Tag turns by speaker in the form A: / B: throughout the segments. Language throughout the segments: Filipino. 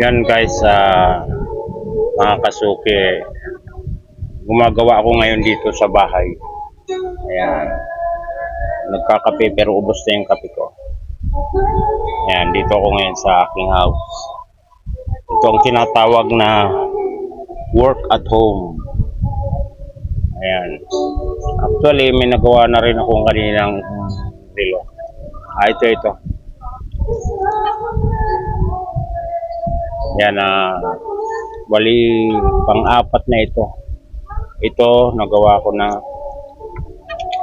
A: Yan guys, mga kasuki, gumagawa ako ngayon dito sa bahay. Ayan, nagkakape pero ubos na yung kape ko. Ayan, dito ako ngayon sa aking house. Ito ang tinatawag na work at home. Ayan, actually may nagawa na rin akong kaninang relo. Ito. Yan, bali pang-apat na ito. Ito nagawa ko na.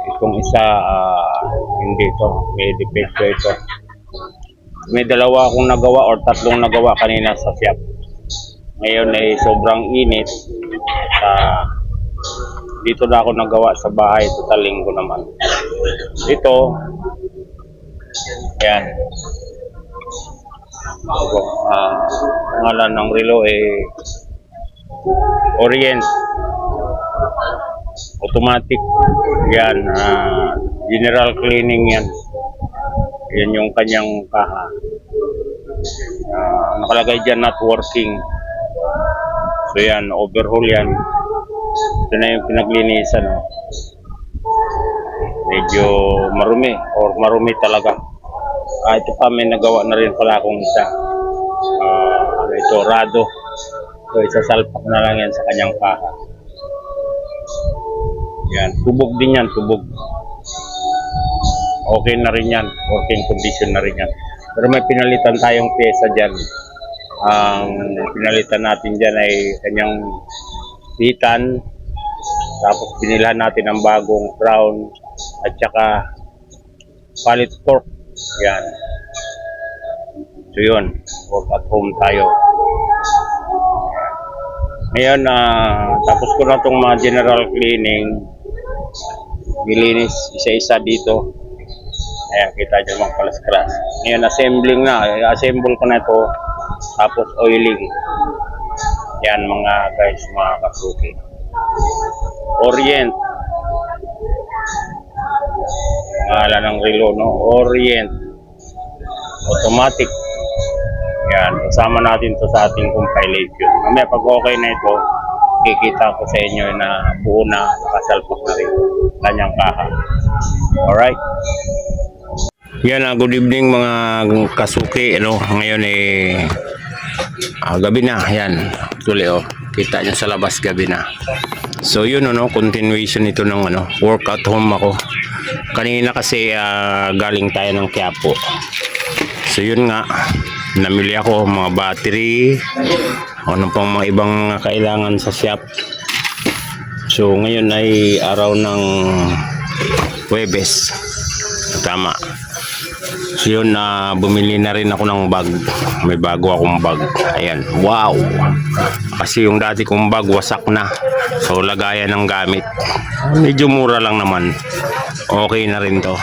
A: Itong isa hindi ito, may defecto ito. May dalawa akong nagawa or tatlong nagawa kanina sa shop. Ngayon ay sobrang init. Dito na ako nagawa sa bahay, total linggo naman. Ito, yan. Pangalan ng relo ay Orient automatic. Yan, general cleaning yan. Yan yung kanyang kaha. Nakalagay dyan not working. So yan, overhaul yan. Ito na yung pinaglinisan. Medyo marumi talaga. Ito pa, may nagawa na rin pala akong isa. Ito, rado. So isasalpak na lang yan sa kanyang kaha. Yan, tubog din yan, tubog. Okay na rin yan, working condition na rin yan. Pero may pinalitan tayong pyesa dyan. Ang pinalitan natin dyan ay kanyang hitan. Tapos binilhan natin ang bagong crown at saka palit fork. Yan. So yun, work at home tayo. Ngayon, tapos ko na itong mga general cleaning. Nilinis isa-isa dito. Ayan, kita nyo mga kalas-kalas. Ngayon, assembling na. Assemble ko na ito. Tapos oiling. Yan mga guys, mga kasuki. Orient. Pangalan ng relo, no? Orient. Automatic. Yan, kasama natin to sa ating compilation. Mamaya pag okay na ito, kikita ko sa inyo na buo na, nakasalpak na rin kanyang kaha. Alright. Yan, good evening mga kasuki. Ngayon gabi na. Yan, actually kita nyo sa labas, gabi na. So yun, continuation ito ng work at home ako. Kanina kasi galing tayo ng Quiapo. So yun nga, namili ako mga battery, ano pang mga ibang mga kailangan sa shop. So ngayon ay araw ng Huwebes. Tama. So yun, bumili na rin ako ng bag. May bago akong bag. Ayan, wow. Kasi yung dati kong bag wasak na. So lagayan ng gamit. Medyo mura lang naman. Okay na rin to.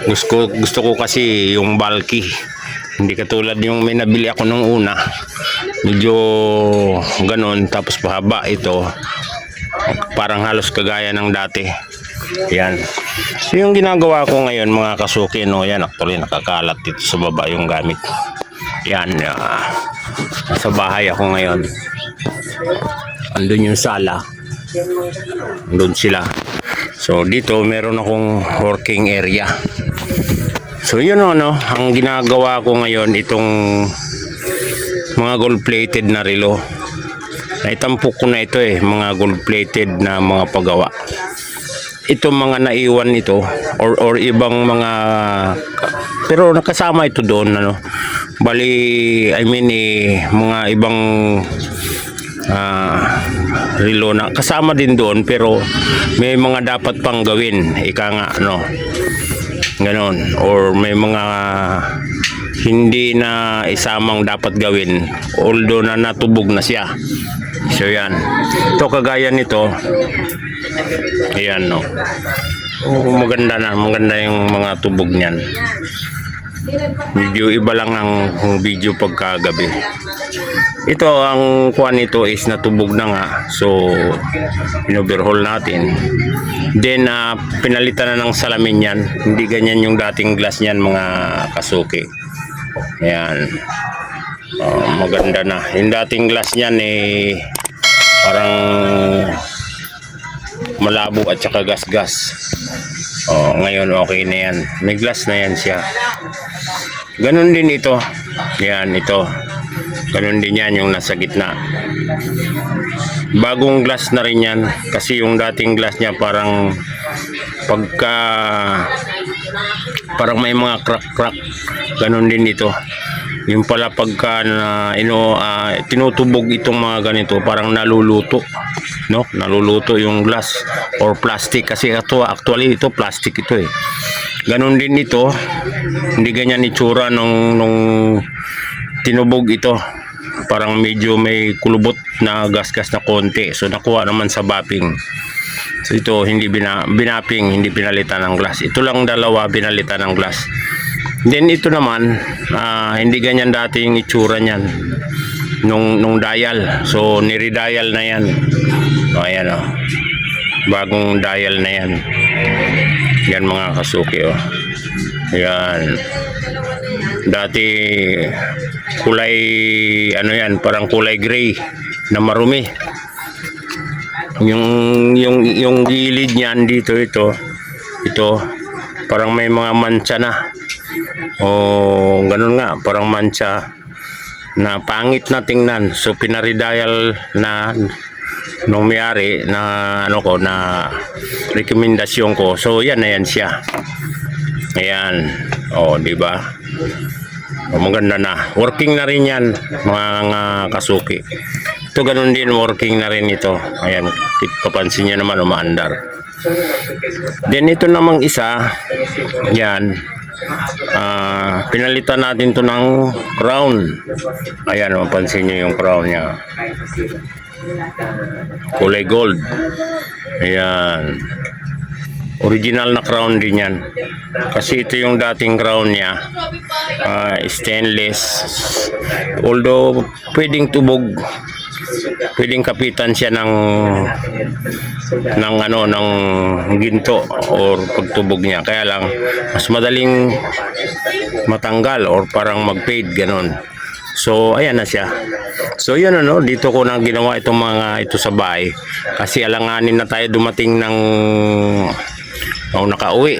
A: Gusto ko kasi yung bulky. Hindi katulad yung may nabili ako nung una. Medyo ganon, tapos pahaba ito. Parang halos kagaya ng dati. Yan. So yung ginagawa ko ngayon mga kasuki, yan actually nakakalat dito sa baba yung gamit. Yan. Sa bahay ako ngayon. Andun yung sala. Andun sila. So dito meron akong working area. So yun ang ginagawa ko ngayon, itong mga gold-plated na relo. Naitampok ko na ito mga gold-plated na mga paggawa. Ito mga naiwan ito or ibang mga, pero nakasama ito doon bali mga ibang relo na kasama din doon, pero may mga dapat pang gawin, ika nga ganon, or may mga hindi na isamang dapat gawin although na natubog na siya. So yan, ito kagaya nito. Ayan maganda yung mga tubog niyan. Medyo iba lang ang video pagkagabi. Ito, ang kuha nito is natubog na nga. So in-overhaul natin. Then pinalitan na ng salamin yan. Hindi ganyan yung dating glass niyan mga kasuki. Ayan. Maganda na. Yung dating glass niyan parang malabo at saka gas-gas. Ngayon okay na yan. May glass na yan siya. Ganon din ito. Yan, ito. Ganon din yan yung nasa gitna. Bagong glass na rin yan. Kasi yung dating glass niya parang parang may mga crack-crack. Ganon din ito. Yung pala pagka tinutubog itong mga ganito, parang naluluto, no? Naluluto yung glass or plastic kasi actually ito plastic ito eh. Ganon din ito. Hindi ganyan itsura nung tinubog ito. Parang medyo may kulubot na gas-gas na konti. So nakuha naman sa bapping. So ito hindi binapping, hindi pinalitan ng glass. Ito lang dalawa pinalitan ng glass. Then ito naman, hindi ganyan dati yung itsura niyan nung dial. So nire-dial na yan. Ayan bagong dial na yan. Yan mga kasuki Yan. Dati kulay yan, parang kulay gray na marumi. Yung gilid niyan dito ito parang may mga mancha na. Ganun nga, parang mancha na pangit na tingnan. So pinaridial na nung may-ari na na rekomendasyon ko. So yan na yan siya. Ayan. Di ba? Maganda na. Working na rin yan mga kasuki. Ito ganun din, working na rin ito. Ayan, papansin nyo naman umaandar. Then ito namang isa, yan. Pinalitan natin to ng crown. Ayan, mapansin nyo yung crown nya, kulay gold. Ayan, original na crown din yan. Kasi ito yung dating crown nya, stainless. Although pwedeng tubog, pwedeng kapitan siya ng ginto or pagtubog niya, kaya lang mas madaling matanggal or parang mag-fade ganon. So ayan na siya. So yun dito ko na ginawa itong mga ito sa bahay kasi alanganin na tayo dumating ng nakauwi.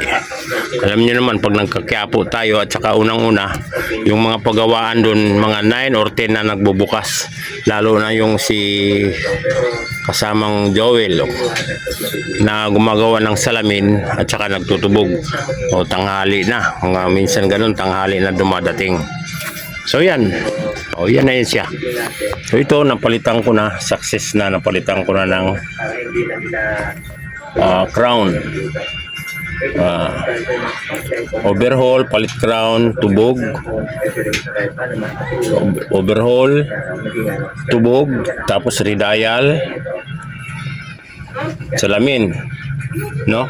A: Alam niyo naman pag nagkakiapo tayo at saka unang-una yung mga pagawaan doon mga 9 or 10 na nagbubukas, lalo na yung si kasamang Joel na gumagawa ng salamin at saka nagtutubog. Tanghali na, minsan ganun tanghali na dumadating. So yan. Yan na yun siya. So ito napalitan ko na, success na, napalitan ko na ng crown. Overhaul, palit crown, tubog, overhaul, tubog, tapos redial, salamin, no?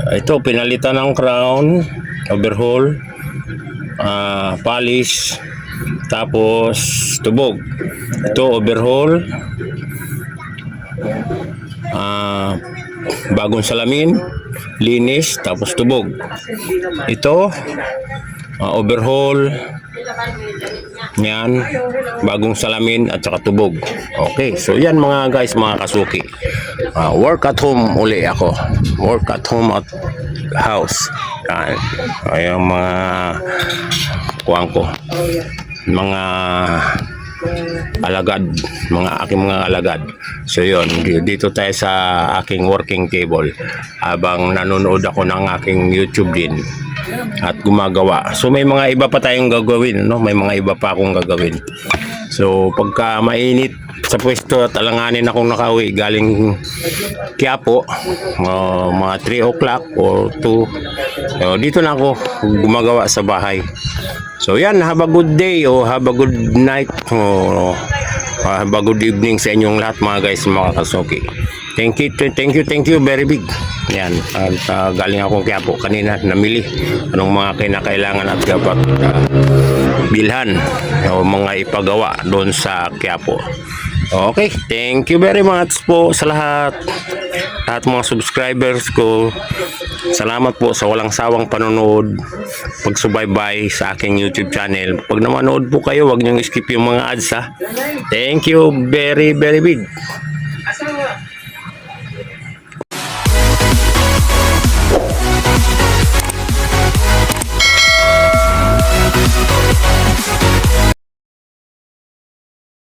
A: Ito pinalitan ng crown, overhaul, polish, tapos tubog. Ito overhaul, bagong salamin, linis, tapos tubog. Ito overhaul, yan, bagong salamin at saka tubog. Okay, so yan mga guys, mga kasuki. Work at home uli ako. Work at home at house. Yung mga kuwang ko, mga alagad, aking mga alagad. So yun, dito tayo sa aking working table habang nanonood ako ng aking YouTube din at gumagawa. So may mga iba pa tayong gagawin, may mga iba pa akong gagawin. So pagka mainit sa pwesto at alanganin akong nakauwi galing Quiapo, mga 3 o'clock or 2, dito na ako gumagawa sa bahay. So yan, have a good day o have a good night o have a good evening sa inyong lahat mga guys, mga kasuki. Thank you very big. Yan, galing akong Quiapo kanina, namili anong mga kinakailangan at dapat bilhan o mga ipagawa doon sa Quiapo. Okay, thank you very much po sa lahat. Lahat mga subscribers ko. Salamat po sa walang sawang panonood, pagsubaybay sa aking YouTube channel. Pag namanood po kayo, wag niyong skip yung mga ads ha. Thank you very very big.